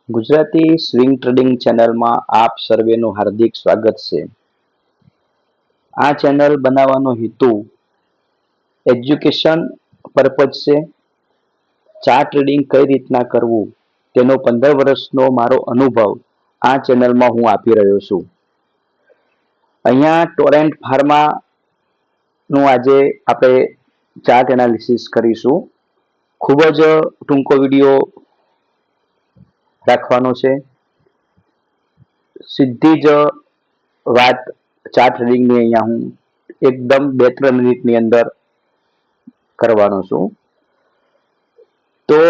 Gujarati swing trading ચેનલમાં આપ સર્વેનું હાર્દિક સ્વાગત છે. આ ચેનલ બનાવવાનો હેતુ એજ્યુકેશન પર્પઝ છે. ચાર્ટ ટ્રેડિંગ કઈ રીતના કરવું તેનો 15 વર્ષનો મારો અનુભવ આ ચેનલમાં હું આપી રહ્યો છું. અહીંયા ટોરેન્ટ ફાર્મા નું આજે આપણે ચાર્ટ એનાલિસિસ કરીશું. ખૂબ જ ટૂંકો વિડીયો રાખવાનો છે. સીધી જ વાત ચાર્ટ ટ્રેડિંગની અહીંયા હું એકદમ 2-3 મિનિટની અંદર કરવાનો છું. તો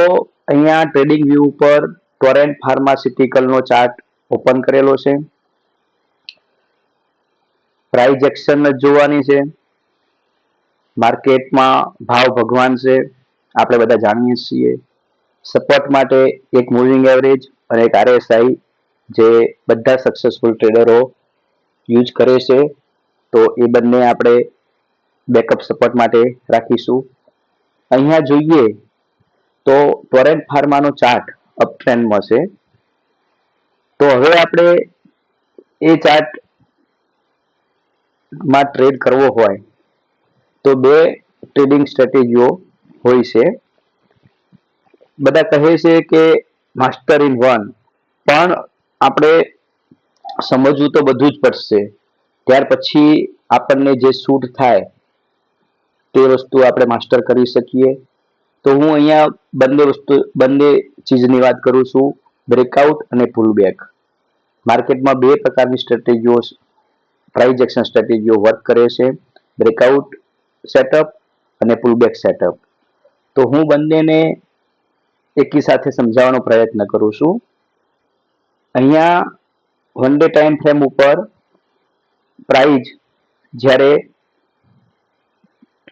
અહીંયા ટ્રેડિંગ વ્યૂ ઉપર ટોરેન્ટ ફાર્માસ્યુટિકલનો ચાર્ટ ઓપન કરેલો છે. પ્રાઇસ એક્શન જ જોવાની છે. માર્કેટમાં ભાવ ભગવાન છે, આપણે બધા જાણીએ છીએ. સપોર્ટ માટે એક મૂવિંગ એવરેજ અને એક RSI જે બધા સક્સેસફુલ ટ્રેડરો યુઝ કરે છે. તો એ બંને આપણે બેકઅપ સપોર્ટ માટે રાખીશું. અહીંયા જોઈએ તો ટોરેન્ટ ફાર્માનો ચાર્ટ અપ ટ્રેન્ડમાં છે. તો હવે આપણે એ ચાર્ટ માં ટ્રેડ કરવો હોય તો બે ટ્રેડિંગ સ્ટ્રેટેજીઓ હોય છે. બધા કહે છે કે માસ્ટર ઇન વન, પણ આપણે સમજવું તો બધું જ પડશે. ત્યાર પછી આપણને જે સૂટ થાય તે વસ્તુ આપણે માસ્ટર કરી શકીએ. તો હું અહીંયા બંને ચીજની વાત કરું છું, બ્રેકઆઉટ અને પુલબેક. માર્કેટમાં બે પ્રકારની સ્ટ્રેટેજીઓ પ્રાઇસ એક્શન સ્ટ્રેટેજીઓ વર્ક કરે છે, બ્રેકઆઉટ સેટઅપ અને પુલબેક સેટઅપ. તો હું બંનેને એકી સાથે સમજાવવાનો પ્રયત્ન કરું છું. અહીંયા વન ડે ટાઈમ ફ્રેમ ઉપર પ્રાઇસ જ્યારે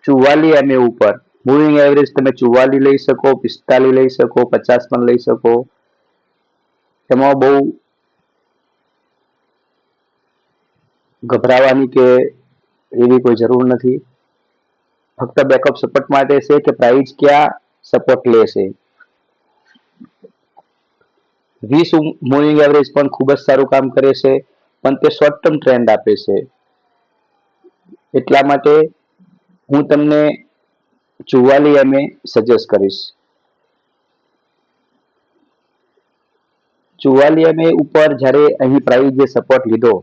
44 MA ઉપર મૂવિંગ એવરેજ તમે 44 લઈ શકો, 45 લઈ શકો, 50 પણ લઈ શકો. એમાં બહુ ગભરાવાની કે એવી કોઈ જરૂર નથી. ફક્ત બેકઅપ સપોર્ટ માટે છે કે પ્રાઇસ ક્યાં સપોર્ટ લેશે. 20 મૂવિંગ એવરેજ પણ ખૂબ જ સારું કામ કરે છે, પણ તે શોર્ટ ટર્મ ટ્રેન્ડ આપે છે. એટલા માટે હું તમને 44 MA સજેસ્ટ કરીશ. 44 MA ઉપર જ્યારે અહીં પ્રાઇસ જે સપોર્ટ લીધો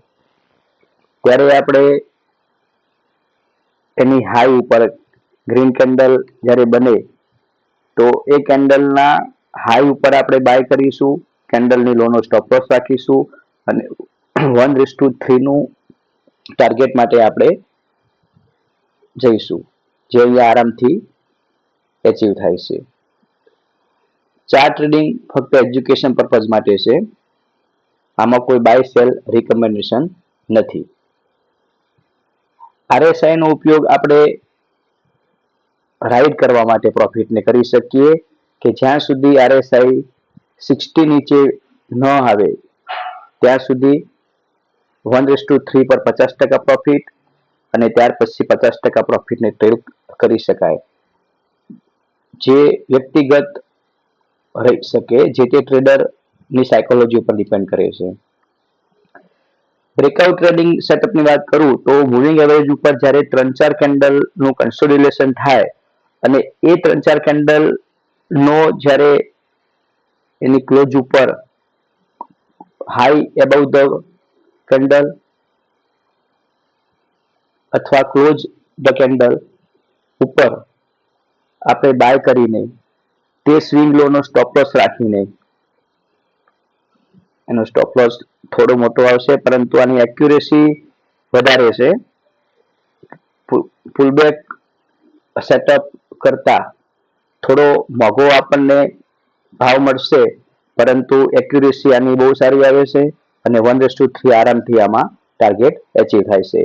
ત્યારે આપણે એની હાઈ ઉપર ગ્રીન કેન્ડલ જ્યારે બને તો એ કેન્ડલના હાઈ ઉપર આપણે બાય કરીશું, કેન્ડલની લોનો સ્ટોપ લોસ રાખીશું અને 1:3 નું ટાર્ગેટ માટે આપણે જઈશું, જે અહીંયા આરામથી એચીવ થાય છે. ચાર્ટ ટ્રેડિંગ ફક્ત એજ્યુકેશન પર્પઝ માટે છે. આમાં કોઈ બાય સેલ રિકમેન્ડેશન નથી. RSI નો ઉપયોગ આપણે રાઇડ કરવા માટે પ્રોફિટને કરી શકીએ કે જ્યાં સુધી RSI 60 નીચે ન આવે ત્યાં સુધી 1:3 પર 50% પ્રોફિટ અને ત્યાર પછી 50% પ્રોફિટને ટ્રેડ કરી શકાય. જે વ્યક્તિગત રહી શકે, જે તે ટ્રેડરની સાયકોલોજી ઉપર ડિપેન્ડ કરે છે. બ્રેકઆઉટ ટ્રેડિંગ સેટઅપની વાત કરું તો મૂવિંગ એવરેજ ઉપર જ્યારે 3-4 કેન્ડલનું કન્સોલિડેશન થાય અને એ 3-4 કેન્ડલનો જ્યારે એની ક્લોઝ ઉપર હાઈ એબવ ધ કેન્ડલ અથવા ક્લોઝ ધ કેન્ડલ ઉપર આપણે બાય કરીને તે સ્વિંગ લોનો સ્ટોપ લોસ રાખીને, એનો સ્ટોપ લોસ થોડો મોટો આવશે પરંતુ આની એક્યુરેસી વધારે છે. પુલબેક સેટઅપ કરતા થોડો મોંઘો આપણને ભાવ મળશે, પરંતુ એક્યુરેસી આની બહુ સારી આવે છે અને 1:3 આરામથી આમાં ટાર્ગેટ એચીવ થાય છે.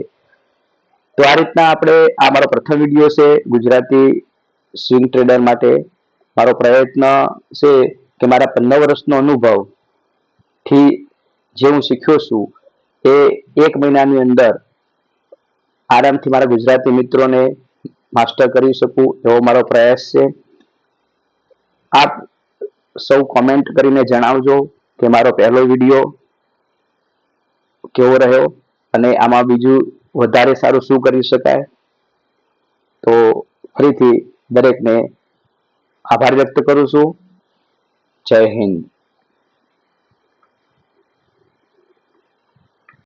તો આ રીતના આપણે આ મારો પ્રથમ વિડીયો છે ગુજરાતી સ્વિંગ ટ્રેડર માટે. મારો પ્રયત્ન છે કે મારા 15 વર્ષનો અનુભવ થી જે હું શીખ્યો છું એ 1 મહિનાની અંદર આરામથી મારા ગુજરાતી મિત્રોને માસ્ટર કરી શકું એવો મારો પ્રયાસ છે. આપ સૌ કોમેન્ટ કરીને જણાવજો કે મારો પહેલો વિડીયો કેવો રહ્યો અને આમાં બીજું વધારે સારું શું કરી શકાય. તો ફરીથી દરેકને આભાર વ્યક્ત કરું છું. જય હિન્દ.